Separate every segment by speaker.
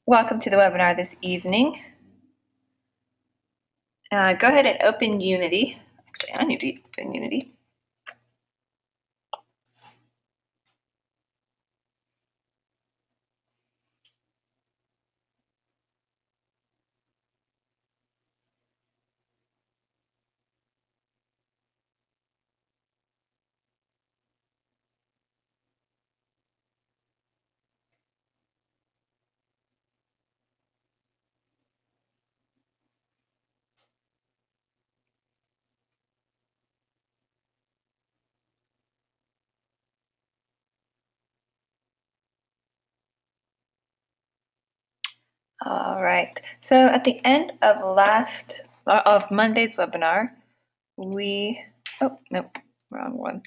Speaker 1: Welcome to the webinar this evening. Go ahead and open Unity. Actually, I need to open Unity. All right. So at the end of Monday's webinar, we wrong one.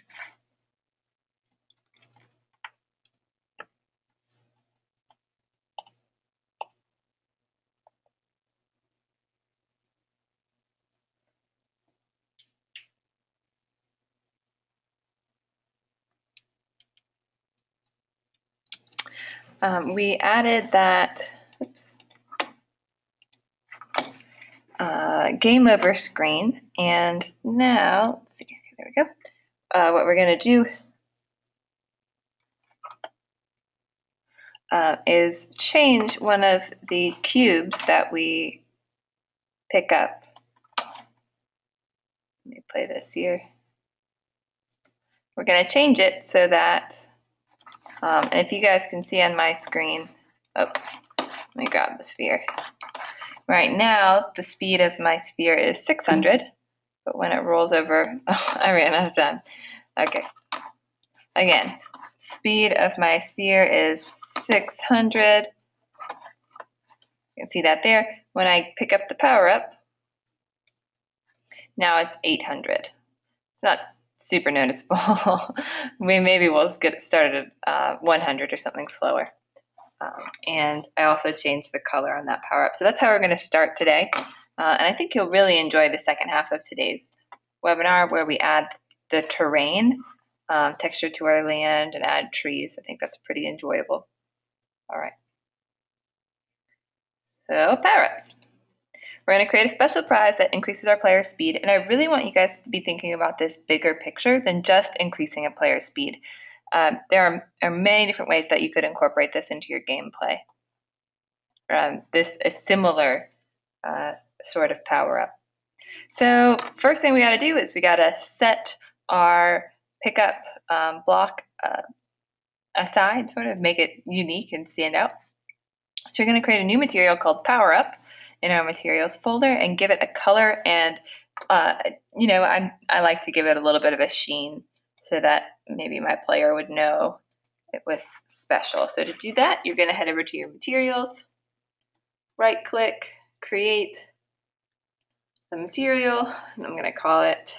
Speaker 1: We added that game over screen, and now let's see. There we go. What we're going to do is change one of the cubes that we pick up. Let me play this here. We're going to change it so that, and if you guys can see on my screen, let me grab the sphere. Right now, the speed of my sphere is 600, but when it rolls over, I ran out of time. Okay. Again, speed of my sphere is 600. You can see that there. When I pick up the power up, now it's 800. It's not super noticeable. Maybe we'll get it started at 100 or something slower. And I also changed the color on that power up. So that's how we're going to start today. And I think you'll really enjoy the second half of today's webinar where we add the terrain, texture to our land, and add trees. I think that's pretty enjoyable. All right. So power ups. We're going to create a special prize that increases our player's speed. And I really want you guys to be thinking about this bigger picture than just increasing a player's speed. There are many different ways that you could incorporate this into your gameplay. This is similar sort of power up. So first thing we got to do is we got to set our pickup block aside, sort of make it unique and stand out. So you're going to create a new material called power up in our materials folder and give it a color, and I like to give it a little bit of a sheen so that maybe my player would know it was special. So to do that, you're going to head over to your materials, right click, create the material, and I'm going to call it,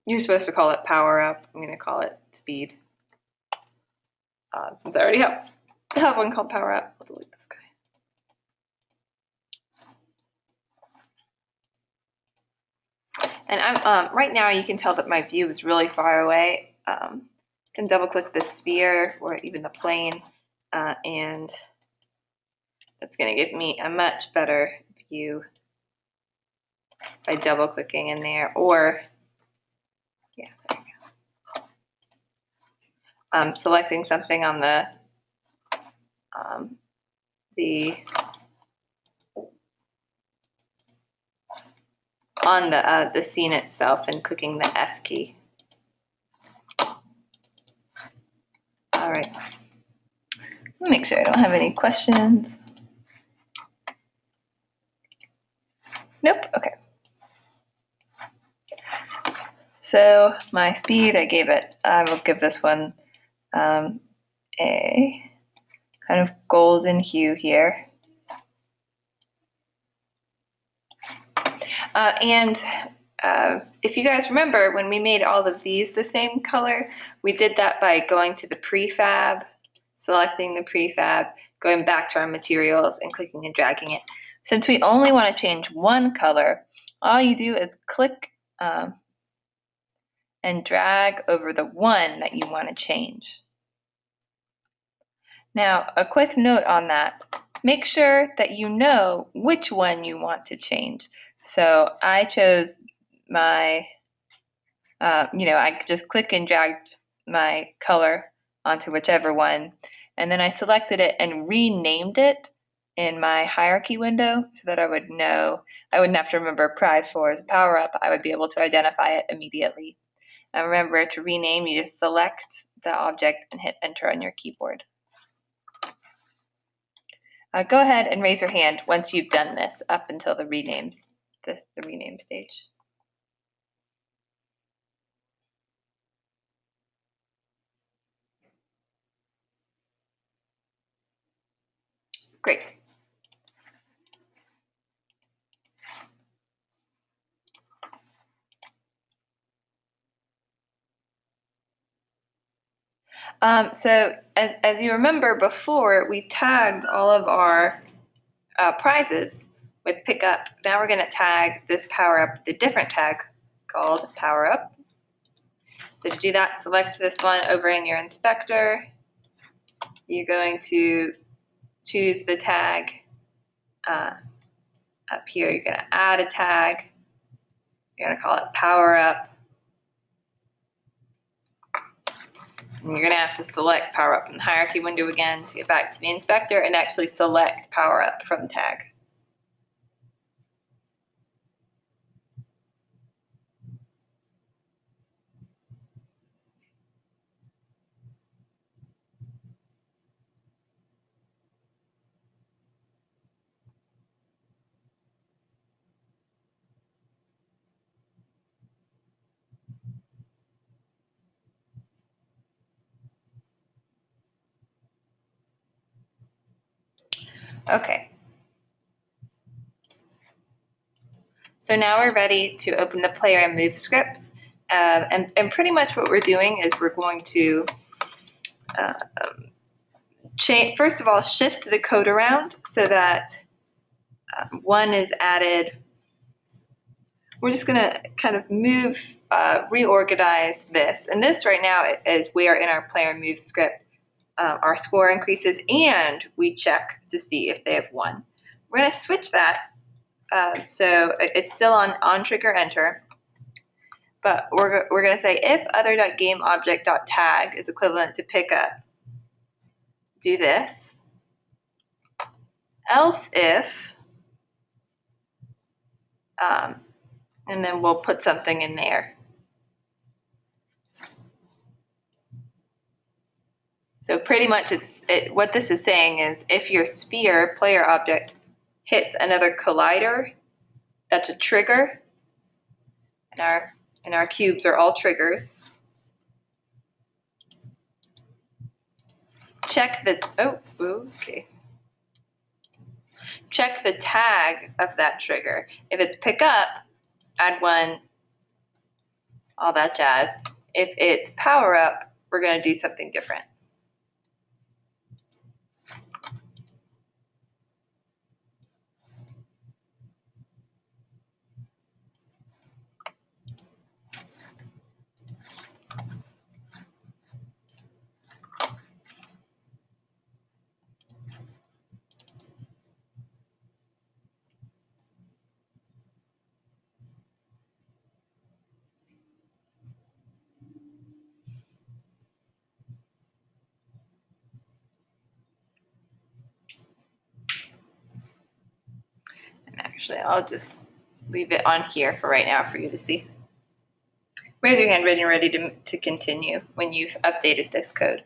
Speaker 1: you're supposed to call it power up. I'm going to call it speed. Since I already have one called power up, I'll delete this guy. And I'm right now you can tell that my view is really far away. You can double click the sphere or even the plane, and that's going to give me a much better view by double clicking in there, or yeah, there you go. Selecting something on the scene itself and clicking the F key. All right. Let me make sure I don't have any questions. Nope. Okay. So my speed, I will give this one a kind of golden hue here. If you guys remember, when we made all of these the same color, we did that by going to the prefab, selecting the prefab, going back to our materials and clicking and dragging it. Since we only want to change one color, all you do is click and drag over the one that you want to change. Now, a quick note on that. Make sure that you know which one you want to change. So I chose my, I just click and dragged my color onto whichever one, and then I selected it and renamed it in my hierarchy window so that I would know, I wouldn't have to remember prize for as a power up, I would be able to identify it immediately. And remember, to rename, you just select the object and hit enter on your keyboard. Go ahead and raise your hand once you've done this up until the renames, the rename stage. Great. So as you remember before, we tagged all of our prizes with pickup. Now we're going to tag this power up with a different tag called power up. So to do that, select this one over in your inspector. You're going to choose the tag up here. You're going to add a tag. You're going to call it power up. And you're going to have to select power up in the hierarchy window again to get back to the inspector and actually select power up from tag. Okay. So now we're ready to open the player and move script. And pretty much what we're doing is we're going to first of all, shift the code around so that one is added. We're just going to kind of move, reorganize this. And this right now is where in our player move script our score increases and we check to see if they have won. We're going to switch that. So it's still on trigger enter. But we're going to say if other.gameObject.tag is equivalent to pickup, do this. Else if, and then we'll put something in there. So pretty much what this is saying is if your sphere player object hits another collider, that's a trigger. And our cubes are all triggers. Check the, check the tag of that trigger. If it's pick up, add one, all that jazz. If it's power up, we're going to do something different. Actually, I'll just leave it on here for right now for you to see. Raise your hand when you're ready to continue when you've updated this code.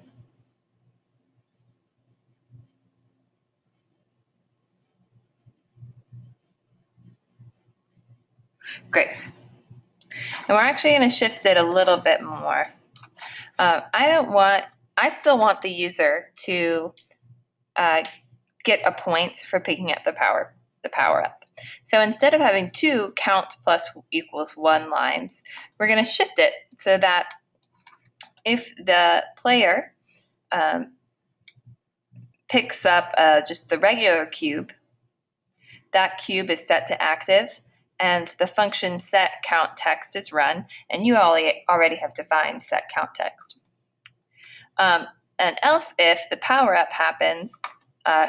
Speaker 1: Great. And we're actually going to shift it a little bit more. I still want the user to get a point for picking up the power up. So instead of having 2 count plus equals 1 lines, we're going to shift it so that if the player picks up just the regular cube, that cube is set to active and the function set count text is run, and you already have defined set count text. And else if the power up happens,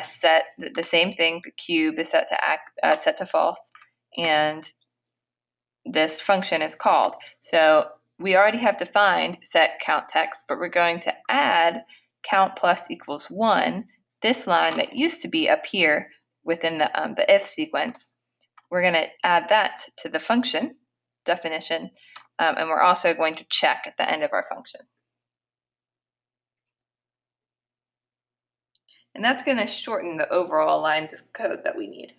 Speaker 1: set the same thing, the cube is set to false, and this function is called. So we already have defined set count text, but we're going to add count plus equals 1, this line that used to be up here within the if sequence. We're going to add that to the function definition, and we're also going to check at the end of our function. And that's going to shorten the overall lines of code that we need.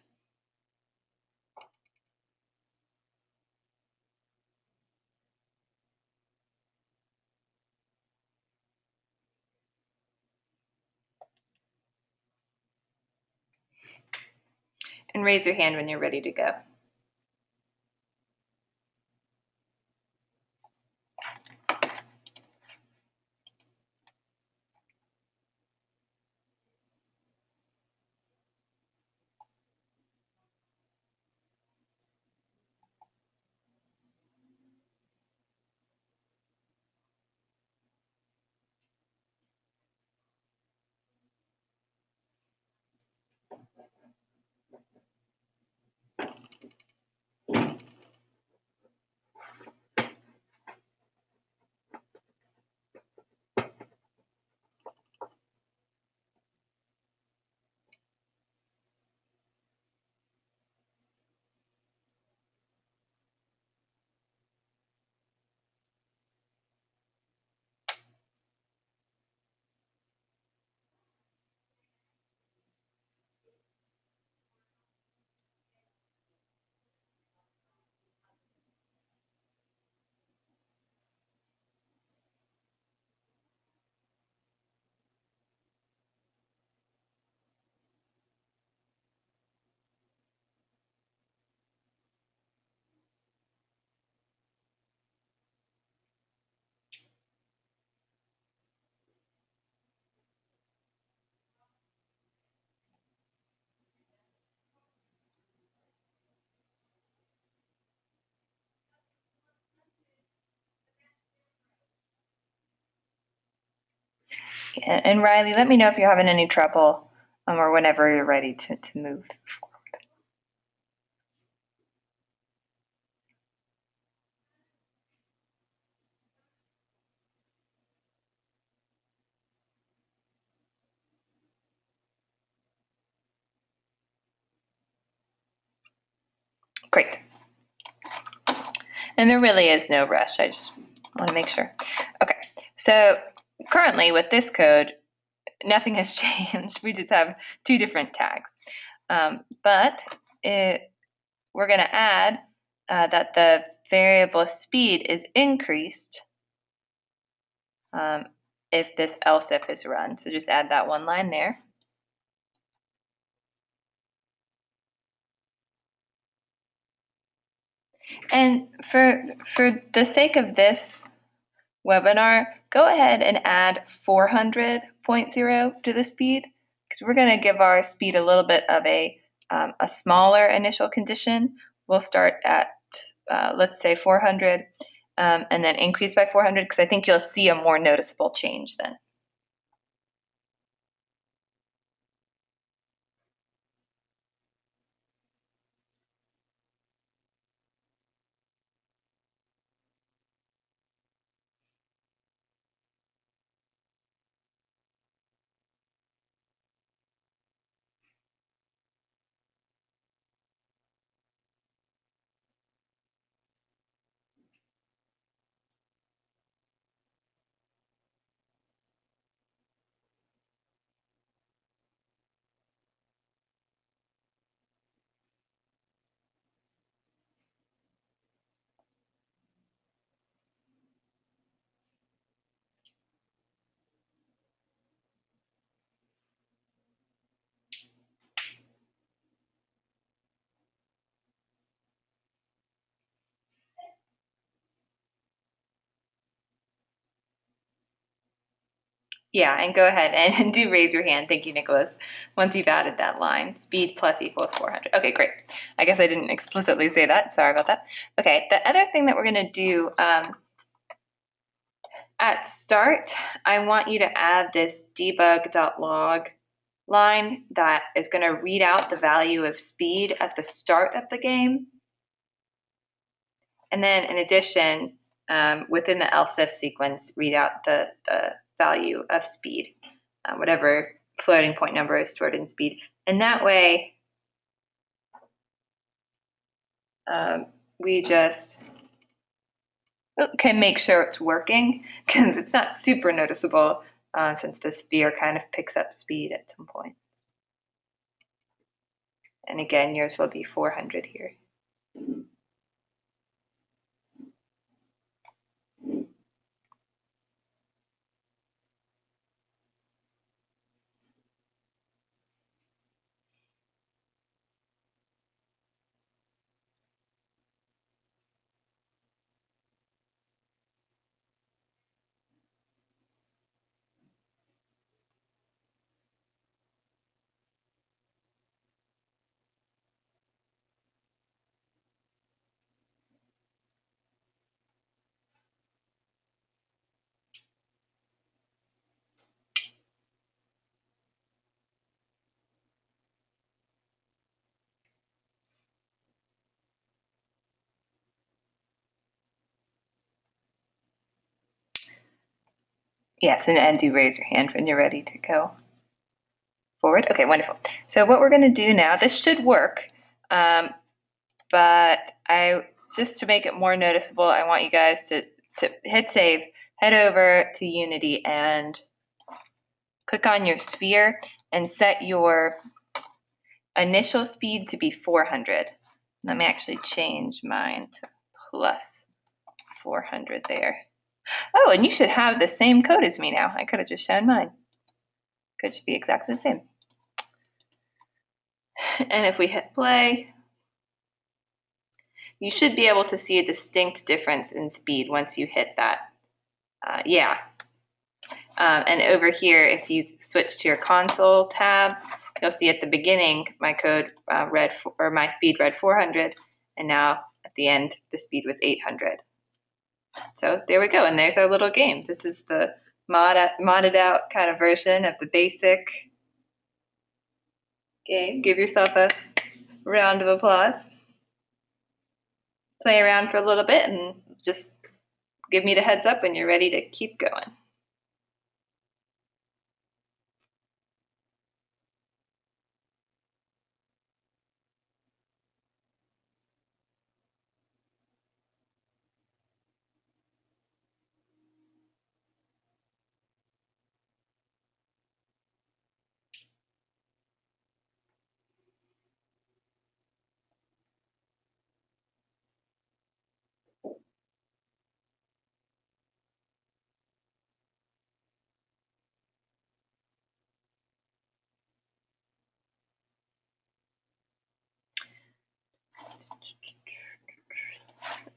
Speaker 1: And raise your hand when you're ready to go. And Riley, let me know if you're having any trouble or whenever you're ready to move forward. Great. And there really is no rush. I just want to make sure. Okay, so currently with this code, nothing has changed. We just have two different tags. But we're going to add that the variable speed is increased if this else if is run. So just add that one line there. And for the sake of this webinar, go ahead and add 400.0 to the speed, because we're going to give our speed a little bit of a smaller initial condition. We'll start at, let's say 400, and then increase by 400, because I think you'll see a more noticeable change then. Yeah, and go ahead and do raise your hand. Thank you, Nicholas. Once you've added that line, speed plus equals 400. Okay, great. I guess I didn't explicitly say that. Sorry about that. Okay, the other thing that we're going to do At start, I want you to add this debug.log line that is going to read out the value of speed at the start of the game. And then in addition, within the else if sequence, read out the value of speed, whatever floating point number is stored in speed. And that way, we just can make sure it's working, because it's not super noticeable since the sphere kind of picks up speed at some point. And again, yours will be 400 here. Yes, and do raise your hand when you're ready to go forward. Okay, wonderful. So what we're going to do now, this should work, but just to make it more noticeable, I want you guys to hit save, head over to Unity and click on your sphere and set your initial speed to be 400. Let me actually change mine to plus 400 there. Oh, and you should have the same code as me now. I could have just shown mine. Code should be exactly the same. And if we hit play, you should be able to see a distinct difference in speed once you hit that. Yeah. And over here, if you switch to your console tab, you'll see at the beginning my code my speed read 400, and now at the end the speed was 800. So there we go, and there's our little game. This is the modded out kind of version of the basic game. Give yourself a round of applause. Play around for a little bit and just give me the heads up when you're ready to keep going.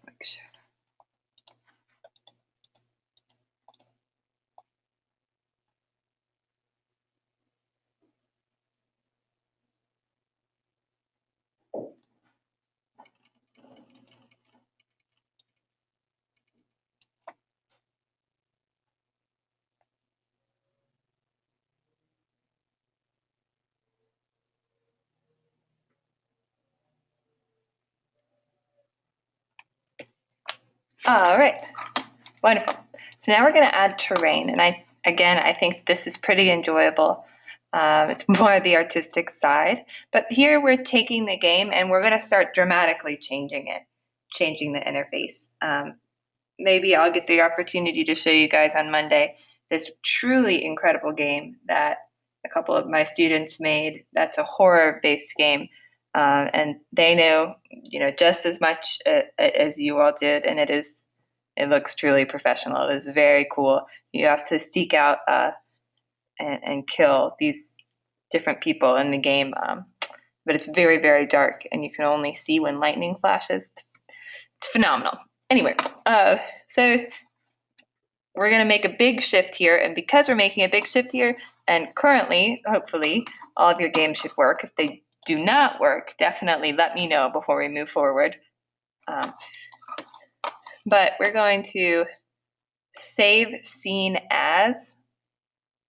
Speaker 1: Make sure. All right, wonderful. So now we're going to add terrain, and I think this is pretty enjoyable. It's more the artistic side, but here we're taking the game and we're going to start dramatically changing the interface. Maybe I'll get the opportunity to show you guys on Monday this truly incredible game that a couple of my students made. That's a horror-based game, and they know, just as much as you all did, and it looks truly professional. It is very cool. You have to seek out and kill these different people in the game, but it's very, very dark, and you can only see when lightning flashes. It's phenomenal. Anyway, so we're going to make a big shift here, and because we're making a big shift here, and currently, hopefully, all of your games should work. If they do not work, definitely let me know before we move forward. But we're going to save scene as,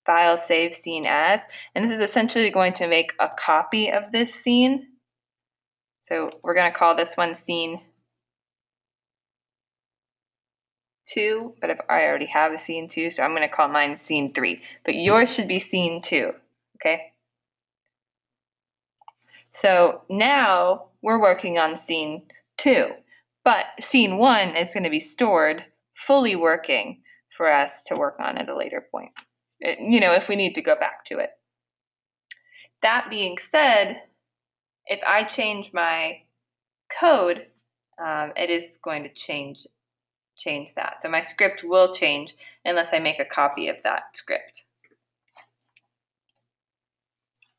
Speaker 1: file save scene as, and this is essentially going to make a copy of this scene. So we're going to call this one scene 2, but I already have a scene 2, so I'm going to call mine scene 3. But yours should be scene 2, okay? So now we're working on scene 2, but scene 1 is going to be stored fully working for us to work on at a later point, you know, if we need to go back to it. That being said, if I change my code, it is going to change that. So my script will change unless I make a copy of that script.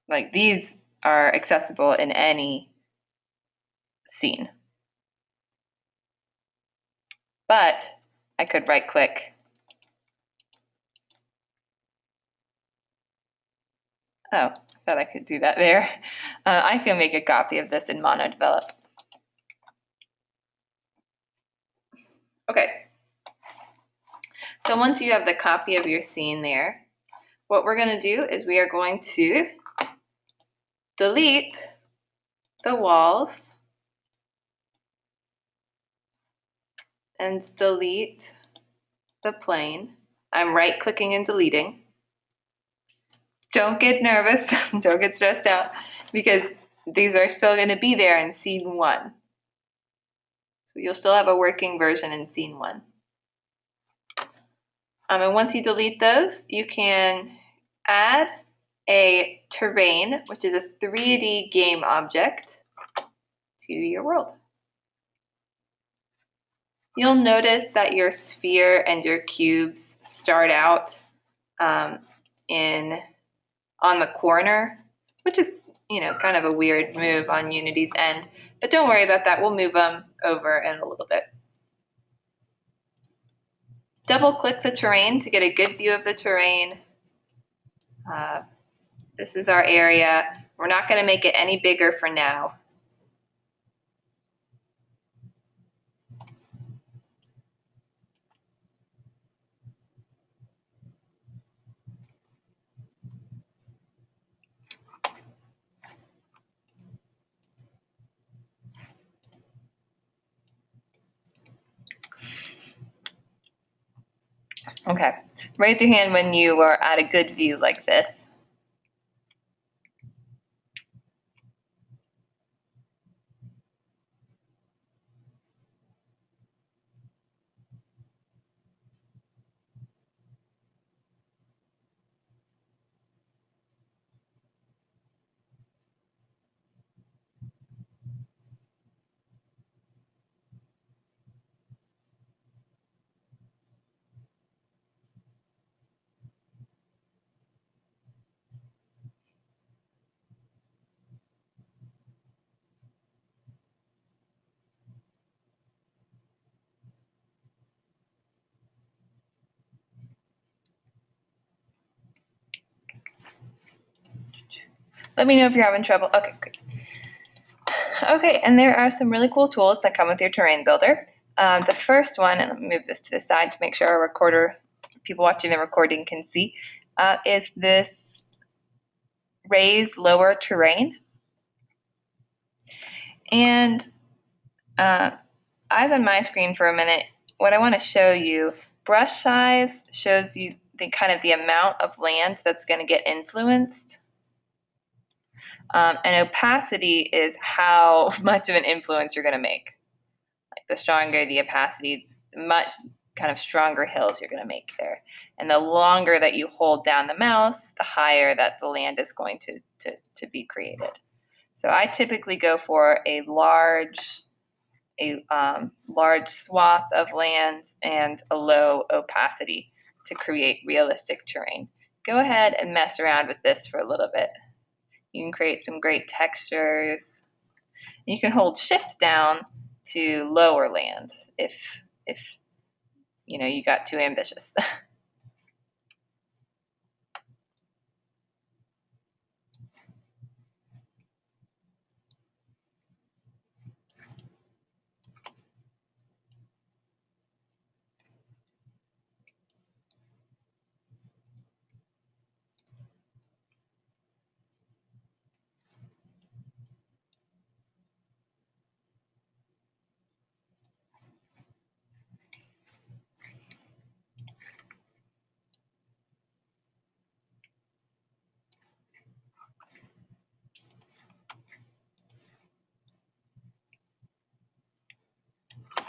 Speaker 1: Like these are accessible in any scene. But I could right click. Oh, I thought I could do that there. I can make a copy of this in MonoDevelop. Okay. So once you have the copy of your scene there, what we're going to do is we are going to delete the walls and delete the plane. I'm right clicking and deleting. Don't get nervous, don't get stressed out, because these are still going to be there in scene 1. So you'll still have a working version in scene 1. And once you delete those, you can add a terrain, which is a 3D game object, to your world. You'll notice that your sphere and your cubes start out on the corner, which is, you know, kind of a weird move on Unity's end, but don't worry about that. We'll move them over in a little bit. Double click the terrain to get a good view of the terrain. This is our area. We're not going to make it any bigger for now. Okay, raise your hand when you are at a good view like this. Let me know if you're having trouble. Okay, great. Okay, and there are some really cool tools that come with your terrain builder. The first one, and let me move this to the side to make sure our recorder, people watching the recording can see, is this raise lower terrain. And eyes on my screen for a minute, what I want to show you, brush size shows you the amount of land that's going to get influenced. And opacity is how much of an influence you're going to make. Like the stronger the opacity, the much kind of stronger hills you're going to make there. And the longer that you hold down the mouse, the higher that the land is going to be created. So I typically go for a large swath of land and a low opacity to create realistic terrain. Go ahead and mess around with this for a little bit. You can create some great textures. You can hold shift down to lower land if you know you got too ambitious.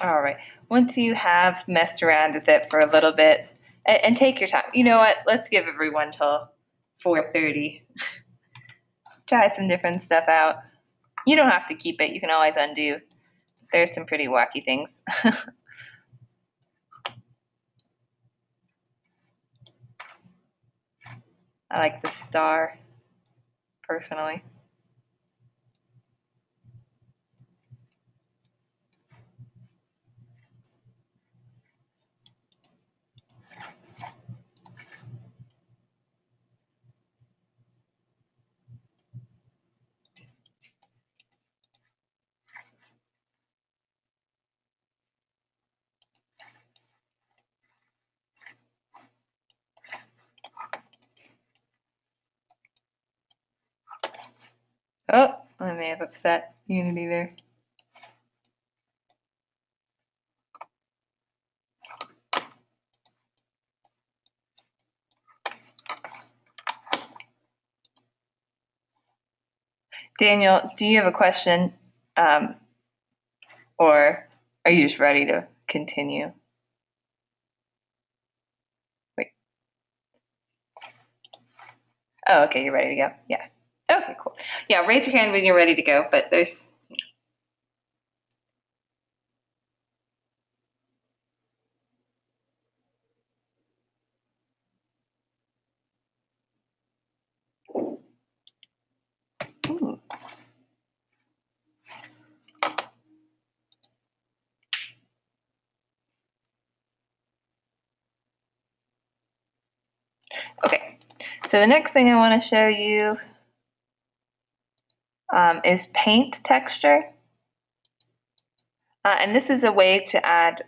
Speaker 1: All right, once you have messed around with it for a little bit, and take your time. You know what, let's give everyone till 4:30. Try some different stuff out. You don't have to keep it, you can always undo. There's some pretty wacky things. I like the star, personally. Oh, I may have upset Unity there. Daniel, do you have a question? Or are you just ready to continue? Wait. Oh, okay, you're ready to go. Yeah. Okay, cool. Yeah, raise your hand when you're ready to go, but there's... Ooh. Okay, so the next thing I want to show you is paint texture. And this is a way to add,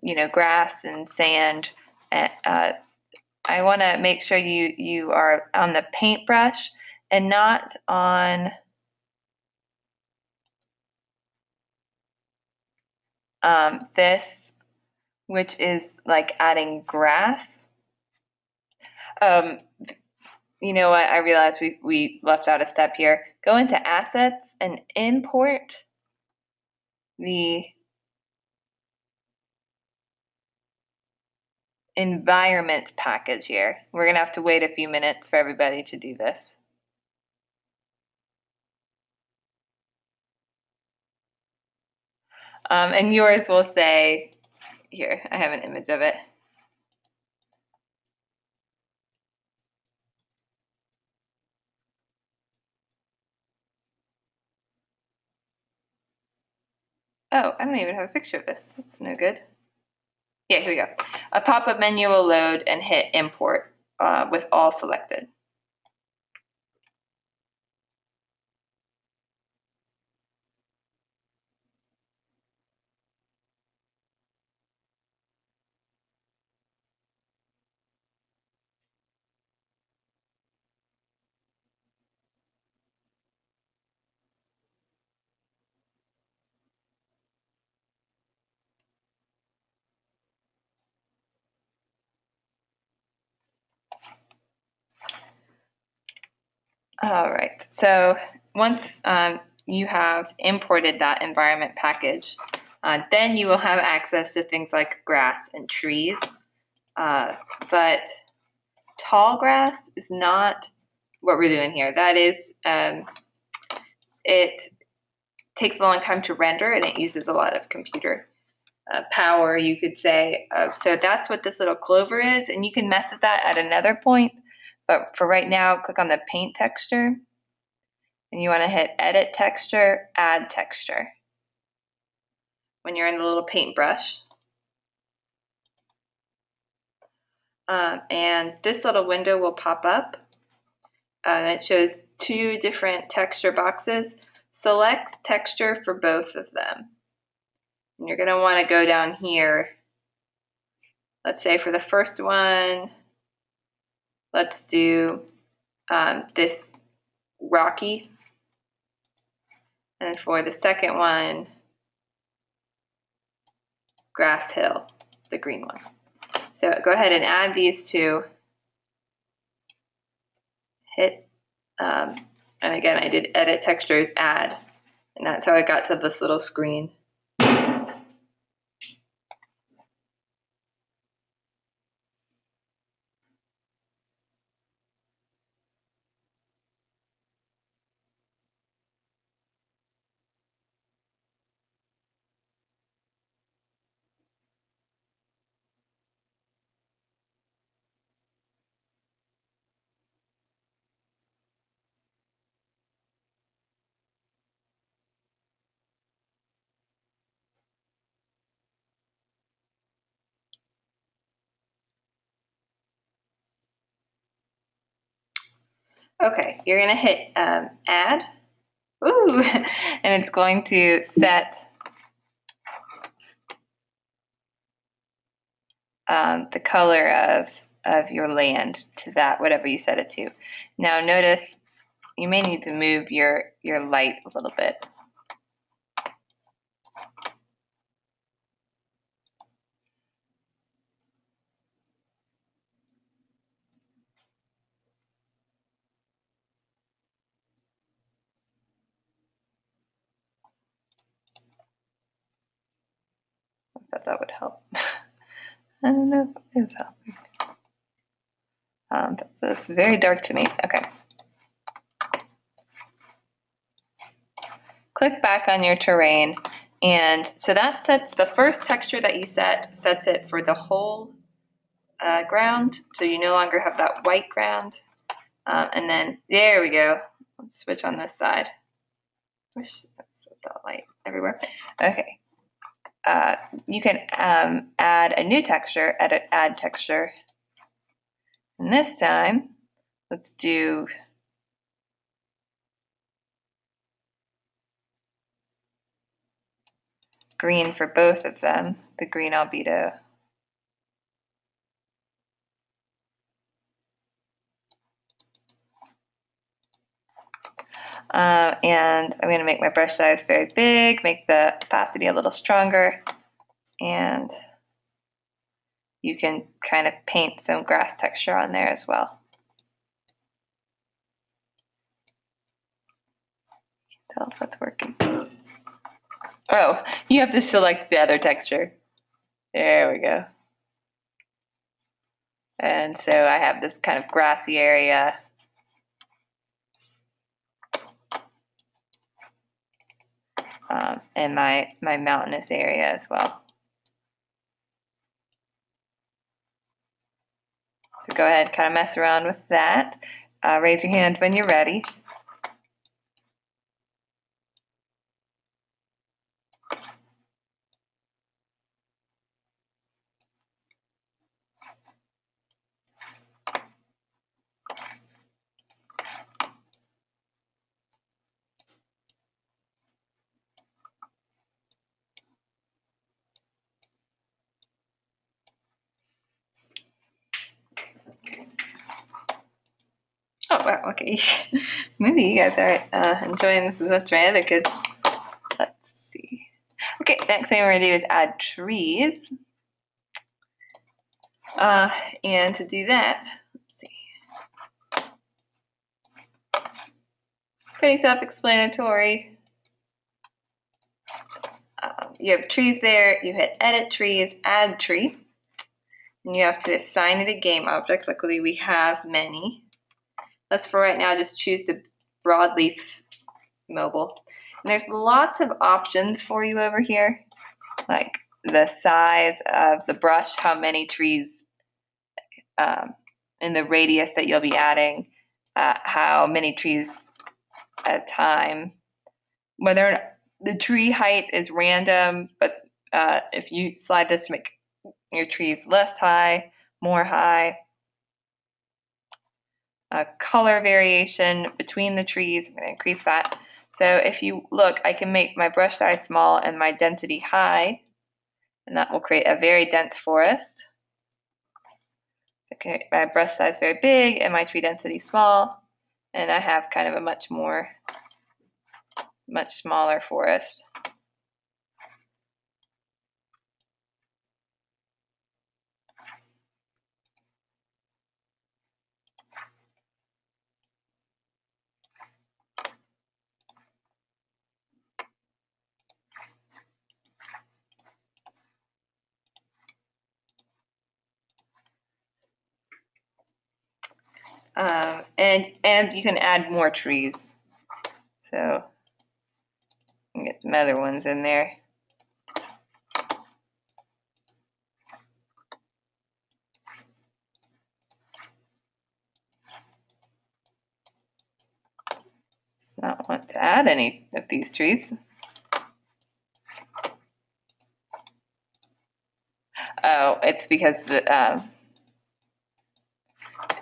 Speaker 1: you know, grass and sand. I want to make sure you are on the paintbrush and not on this, which is like adding grass. You know what? I realized we left out a step here. Go into Assets and import the environment package here. We're going to have to wait a few minutes for everybody to do this. And yours will say, here, I have an image of it. Oh, I don't even have a picture of this. That's no good. Yeah, here we go. A pop-up menu will load and hit import with all selected. All right, so once you have imported that environment package, then you will have access to things like grass and trees. But tall grass is not what we're doing here. That is, it takes a long time to render and it uses a lot of computer power, you could say. So that's what this little clover is, and you can mess with that at another point. But for right now, click on the paint texture, and you want to hit Edit Texture, Add Texture. When you're in the little paintbrush. And this little window will pop up. It shows two different texture boxes. Select texture for both of them. And you're going to want to go down here. Let's say for the first one, let's do this rocky. And for the second one, grass hill, the green one. So go ahead and add these two. Hit, and again, I did edit textures, add, and that's how I got to this little screen. Okay, you're gonna hit add. Ooh, and it's going to set the color of your land to that, whatever you set it to. Now notice you may need to move your light a little bit. I thought that would help. I don't know if it's helping. But it's very dark to me. Okay. Click back on your terrain, and so that sets the first texture that you sets it for the whole ground, so you no longer have that white ground. And then there we go. Let's switch on this side. Wish that's that light everywhere. Okay. You can add a new texture, edit add texture. And this time, let's do green for both of them, the green albedo. And I'm going to make my brush size very big, make the opacity a little stronger, and you can kind of paint some grass texture on there as well. Can't tell if that's working. Oh, you have to select the other texture. There we go. And so I have this kind of grassy area. And my mountainous area as well. So go ahead, kind of mess around with that. Raise your hand when you're ready. Oh, wow, okay. Maybe you guys are enjoying this as much as my other kids. Let's see. Okay, next thing we're going to do is add trees. And to do that, let's see. Pretty self-explanatory. You have trees there. You hit edit trees, add tree. And you have to assign it a game object. Luckily, we have many. Let's for right now just choose the broadleaf mobile. And there's lots of options for you over here, like the size of the brush, how many trees in the radius that you'll be adding, how many trees at a time, whether the tree height is random, but if you slide this to make your trees less high, more high, color variation between the trees, I'm going to increase that. So if you look, I can make my brush size small and my density high, and that will create a very dense forest. Okay, my brush size very big and my tree density small, and I have kind of a much smaller forest. And you can add more trees. So you can get some other ones in there. Not want to add any of these trees. Oh, it's because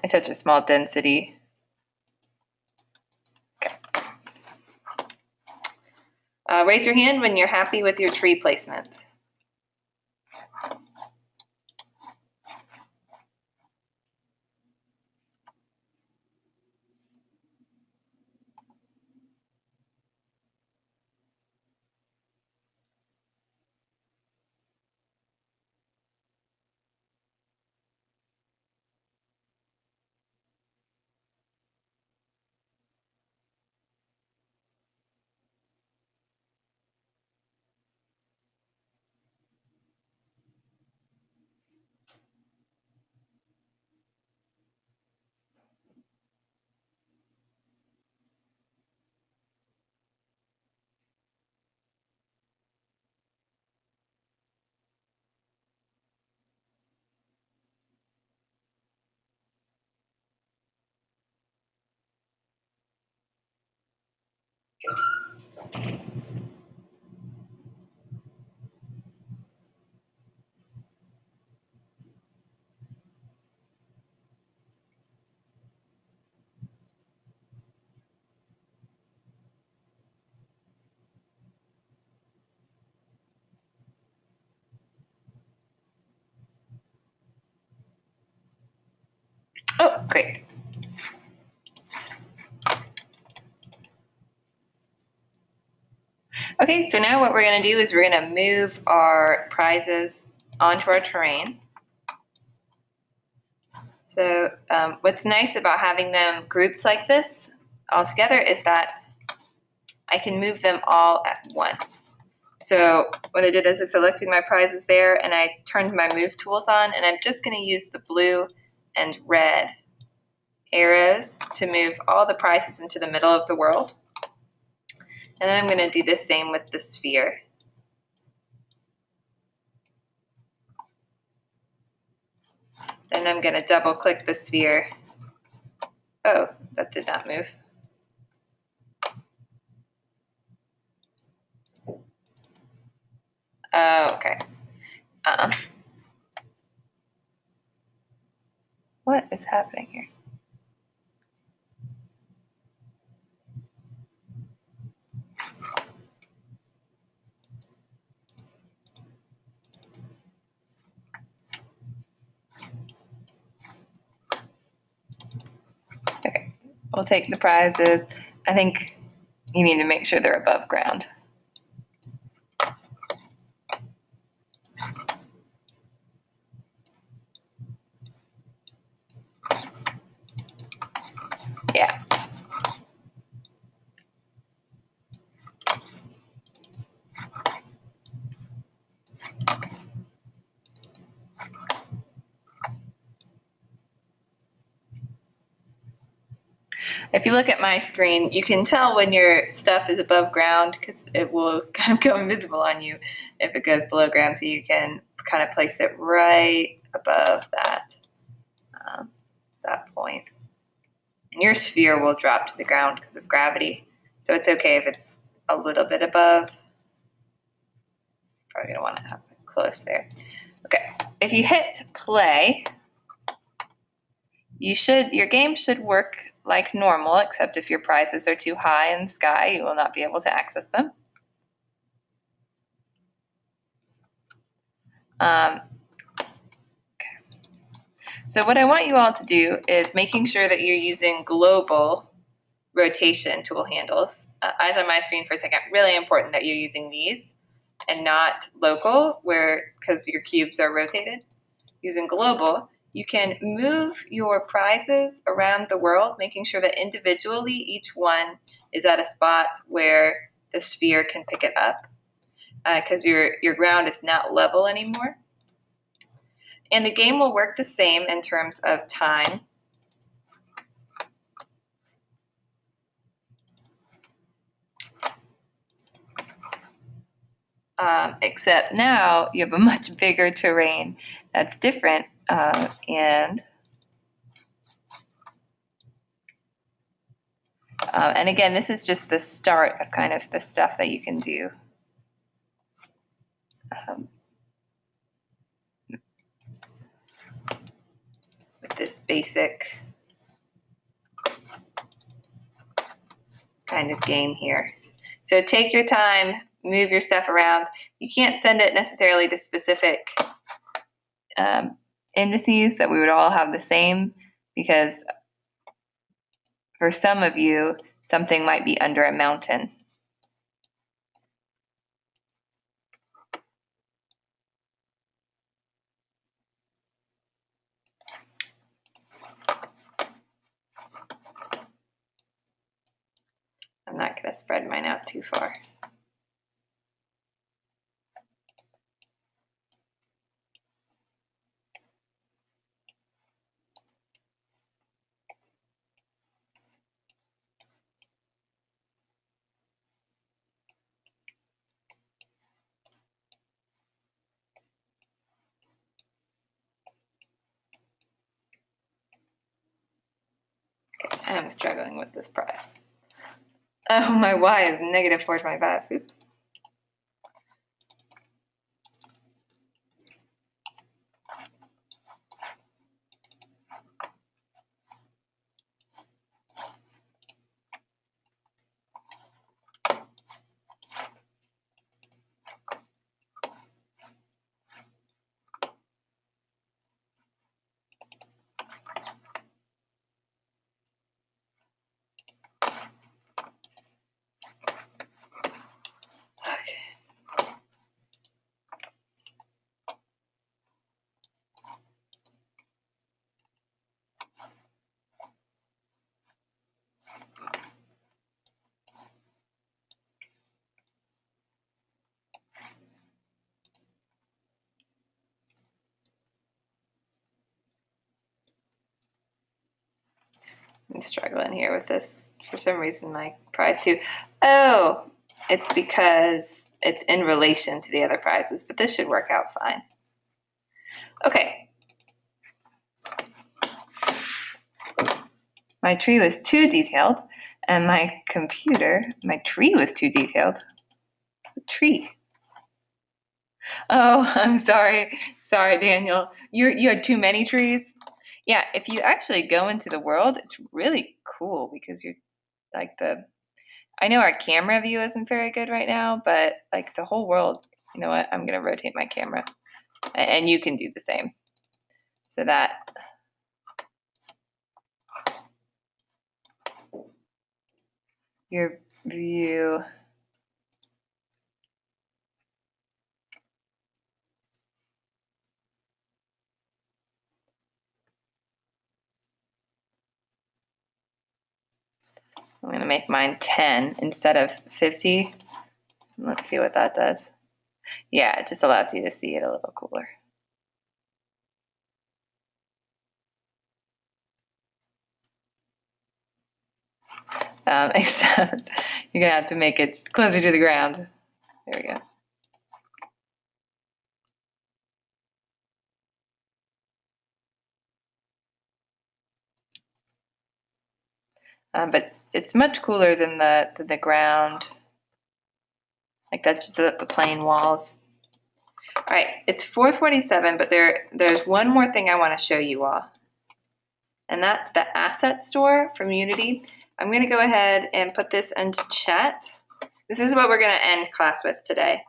Speaker 1: it's such a small density. Raise your hand when you're happy with your tree placement. Oh, great. Okay, so now what we're going to do is we're going to move our prizes onto our terrain. So what's nice about having them grouped like this all together is that I can move them all at once. So what I did is I selected my prizes there and I turned my move tools on, and I'm just going to use the blue and red arrows to move all the prizes into the middle of the world. And then I'm going to do the same with the sphere. Then I'm going to double click the sphere. Oh, that did not move. Oh, okay. What is happening here? Okay, we'll take the prizes. I think you need to make sure they're above ground. Yeah. If you look at my screen, you can tell when your stuff is above ground because it will kind of go invisible on you if it goes below ground. So you can kind of place it right above that point. And your sphere will drop to the ground because of gravity. So it's okay if it's a little bit above. Probably gonna want to have it close there. Okay, if you hit play, your game should work like normal, except if your prizes are too high in the sky, you will not be able to access them. Okay. So what I want you all to do is making sure that you're using global rotation tool handles. Eyes on my screen for a second. Really important that you're using these and not local, because your cubes are rotated. Using global, you can move your prizes around the world, making sure that individually each one is at a spot where the sphere can pick it up, because your ground is not level anymore. And the game will work the same in terms of time. Except now you have a much bigger terrain that's different, and again, this is just the start of kind of the stuff that you can do. With this basic kind of game here. So take your time, move your stuff around. You can't send it necessarily to specific indices that we would all have the same, because for some of you, something might be under a mountain. I'm not going to spread mine out too far. Okay, I'm struggling with this prize. Oh, my Y is negative 425. Oops. I'm struggling here with this. For some reason, my prize too. Oh, it's because it's in relation to the other prizes, but this should work out fine. Okay. My tree was too detailed, and my tree was too detailed. Tree. Oh, I'm sorry. Sorry, Daniel. You had too many trees? Yeah, if you actually go into the world, it's really cool because you're like I know our camera view isn't very good right now, but like the whole world, you know what? I'm going to rotate my camera and you can do the same. So that your view I'm going to make mine 10 instead of 50. Let's see what that does. Yeah, it just allows you to see it a little cooler. Except you're going to have to make it closer to the ground. There we go. But it's much cooler than the ground. Like that's just the plain walls. All right, it's 4:47, but there's one more thing I want to show you all, and that's the asset store from Unity. I'm going to go ahead and put this into chat. This is what we're going to end class with today.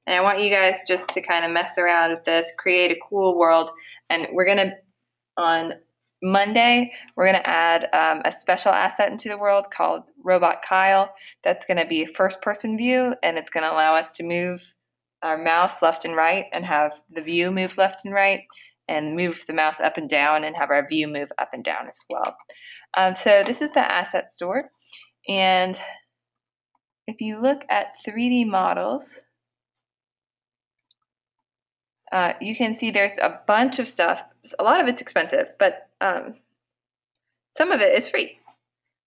Speaker 1: And I want you guys just to kind of mess around with this, create a cool world, and we're going to, on Monday, we're going to add a special asset into the world called Robot Kyle. That's going to be a first-person view, and it's going to allow us to move our mouse left and right and have the view move left and right, and move the mouse up and down and have our view move up and down as well. So this is the asset store, and if you look at 3D models, you can see there's a bunch of stuff. A lot of it's expensive, but some of it is free.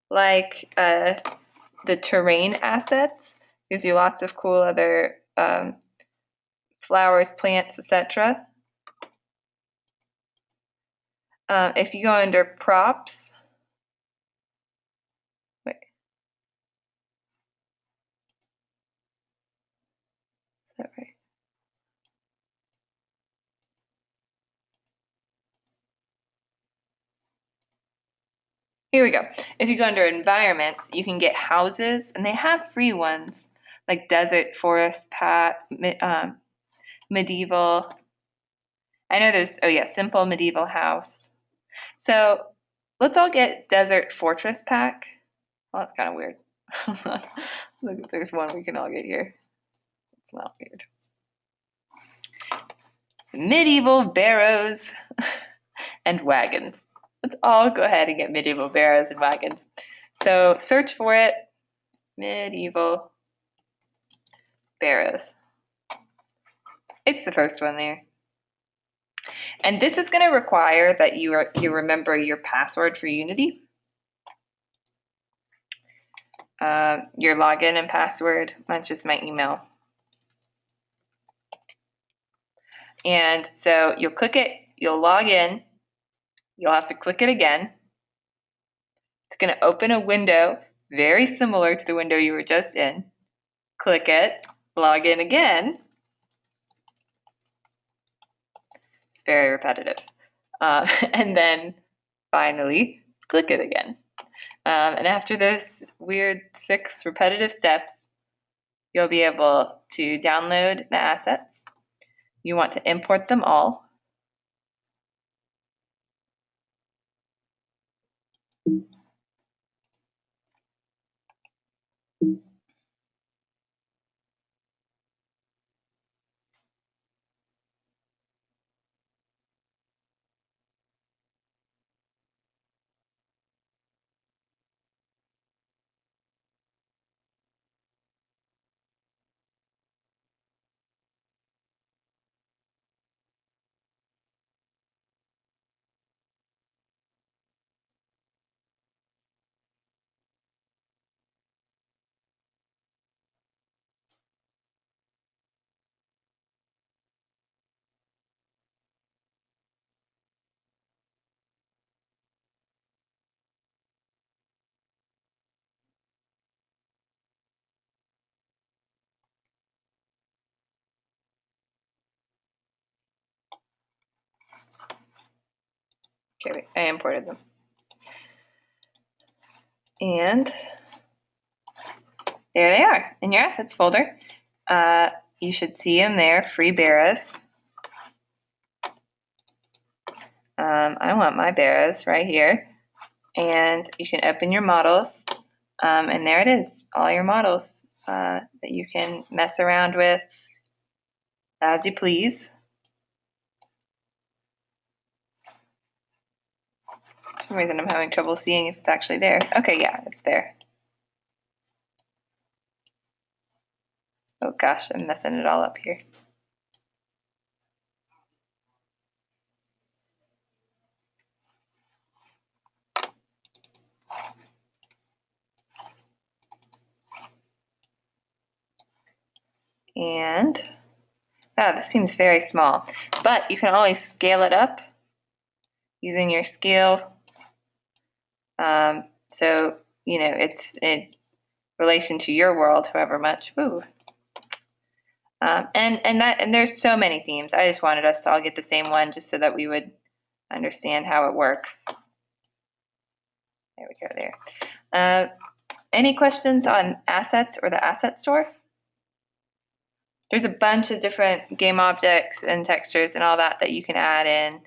Speaker 1: Like the terrain assets gives you lots of cool other flowers, plants, etc. If you go under props, wait, is that right? Here we go. If you go under environments, you can get houses, and they have free ones like desert, forest, medieval. I know there's, oh yeah, simple medieval house. So let's all get desert fortress pack. Well, that's kind of weird. Look, if there's one we can all get here. It's not weird. Medieval barrows and wagons. Let's all go ahead and get medieval barrows and wagons. So search for it, medieval barrows. It's the first one there. And this is going to require that you remember your password for Unity. Your login and password, that's just my email. And so you'll click it, you'll log in, you'll have to click it again. It's going to open a window very similar to the window you were just in. Click it, log in again. It's very repetitive. And then finally, click it again. And after those weird 6 repetitive steps, you'll be able to download the assets. You want to import them all. Okay, wait, I imported them. And there they are in your assets folder. You should see them there, free barrows. I want my barrows right here. And you can open your models. And there it is, all your models that you can mess around with as you please. For some reason I'm having trouble seeing if it's actually there. Okay, yeah, it's there. Oh gosh, I'm messing it all up here. And this seems very small, but you can always scale it up using your scale. So, you know, it's in relation to your world, however much. Ooh. And there's so many themes. I just wanted us to all get the same one just so that we would understand how it works. There we go there. Any questions on assets or the asset store? There's a bunch of different game objects and textures and all that that you can add in.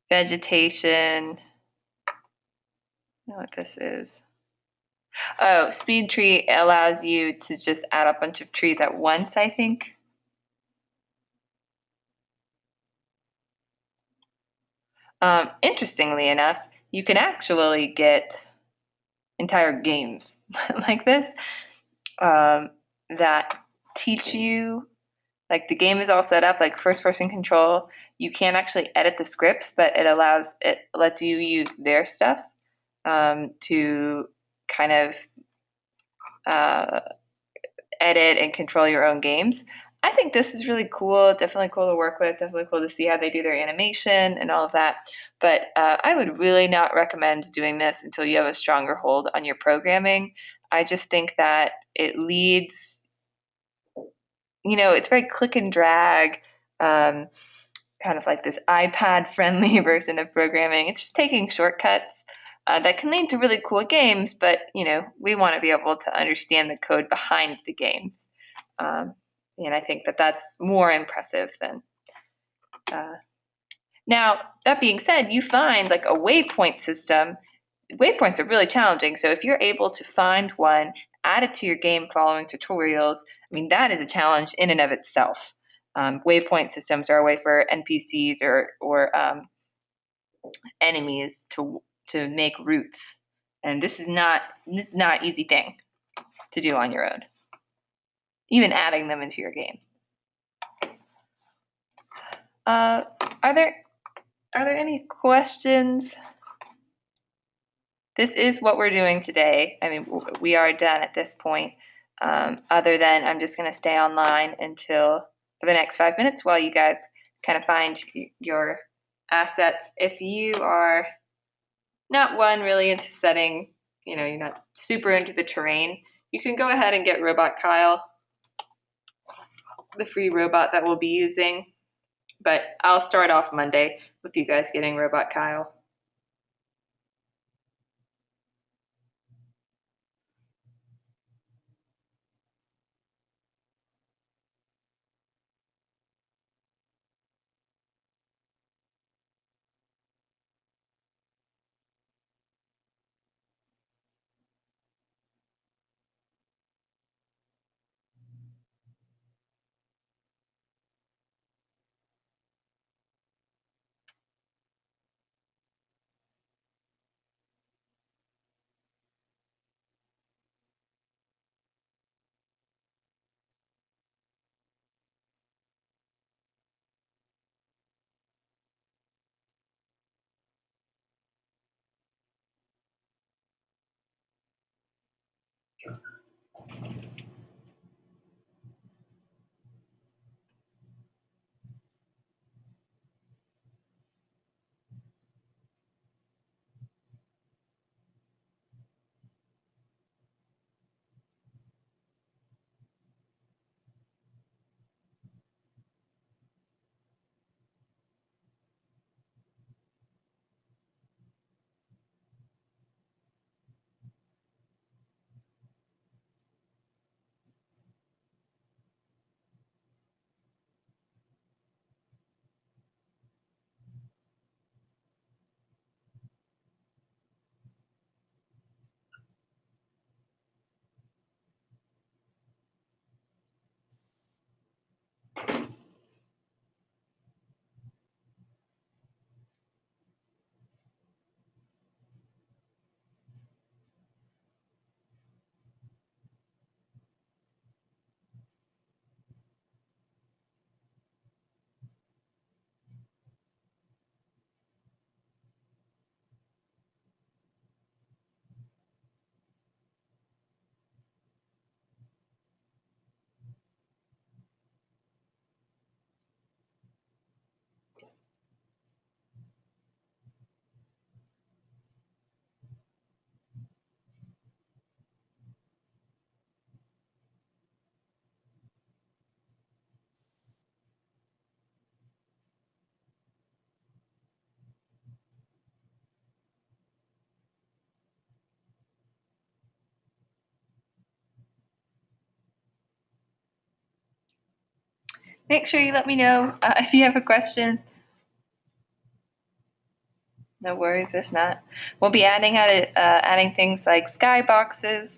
Speaker 1: Vegetation. I don't know what this is. Oh, SpeedTree allows you to just add a bunch of trees at once, I think. Interestingly enough, you can actually get entire games like this that teach you, like the game is all set up like first-person control. You can't actually edit the scripts, but it lets you use their stuff to kind of edit and control your own games. I think this is really cool, definitely cool to work with, definitely cool to see how they do their animation and all of that. But I would really not recommend doing this until you have a stronger hold on your programming. I just think that it leads, you know, it's very click and drag. kind of like this iPad-friendly version of programming. It's just taking shortcuts that can lead to really cool games, but we want to be able to understand the code behind the games. And I think that that's more impressive than. Now, that being said, you find like a waypoint system. Waypoints are really challenging. So if you're able to find one, add it to your game following tutorials, I mean, that is a challenge in and of itself. Waypoint systems are a way for NPCs or enemies to make routes. And this is not an easy thing to do on your own, even adding them into your game. Are there any questions? This is what we're doing today. I mean, we are done at this point. Other than I'm just going to stay online for the next 5 minutes while you guys kind of find your assets. If you are not really into setting, you're not super into the terrain, you can go ahead and get Robot Kyle, the free robot that we'll be using. But I'll start off Monday with you guys getting Robot Kyle. Make sure you let me know if you have a question. No worries if not. We'll be adding things like skyboxes.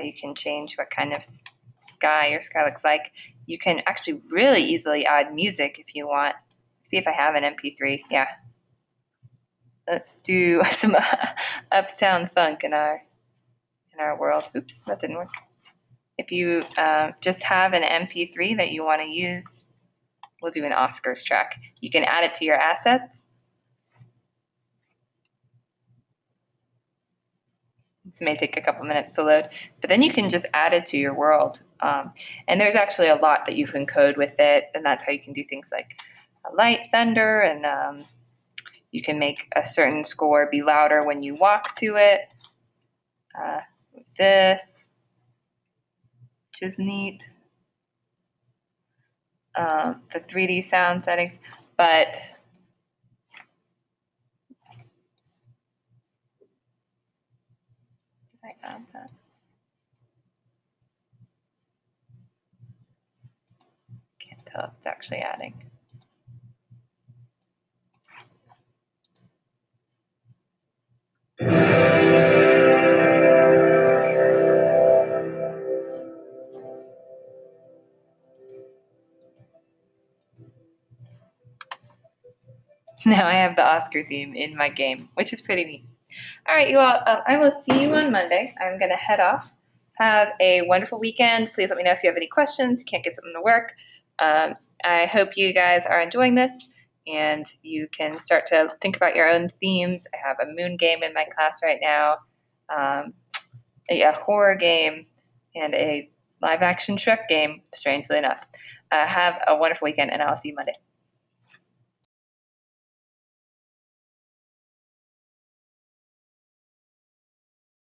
Speaker 1: You can change what kind of sky your sky looks like. You can actually really easily add music if you want. See if I have an MP3. Yeah. Let's do some Uptown Funk in our world. Oops, that didn't work. If you just have an MP3 that you want to use, we'll do an Oscars track. You can add it to your assets. This may take a couple minutes to load, but then you can just add it to your world. And there's actually a lot that you can code with it, and that's how you can do things like light, thunder, and you can make a certain score be louder when you walk to it. This, which is neat. The 3D sound settings. But did I add that? Can't tell if it's actually adding. Now I have the Oscar theme in my game, which is pretty neat. All right, you all, I will see you on Monday. I'm going to head off. Have a wonderful weekend. Please let me know if you have any questions, can't get something to work. I hope you guys are enjoying this and you can start to think about your own themes. I have a moon game in my class right now, a horror game, and a live action Shrek game, strangely enough. Have a wonderful weekend, and I'll see you Monday.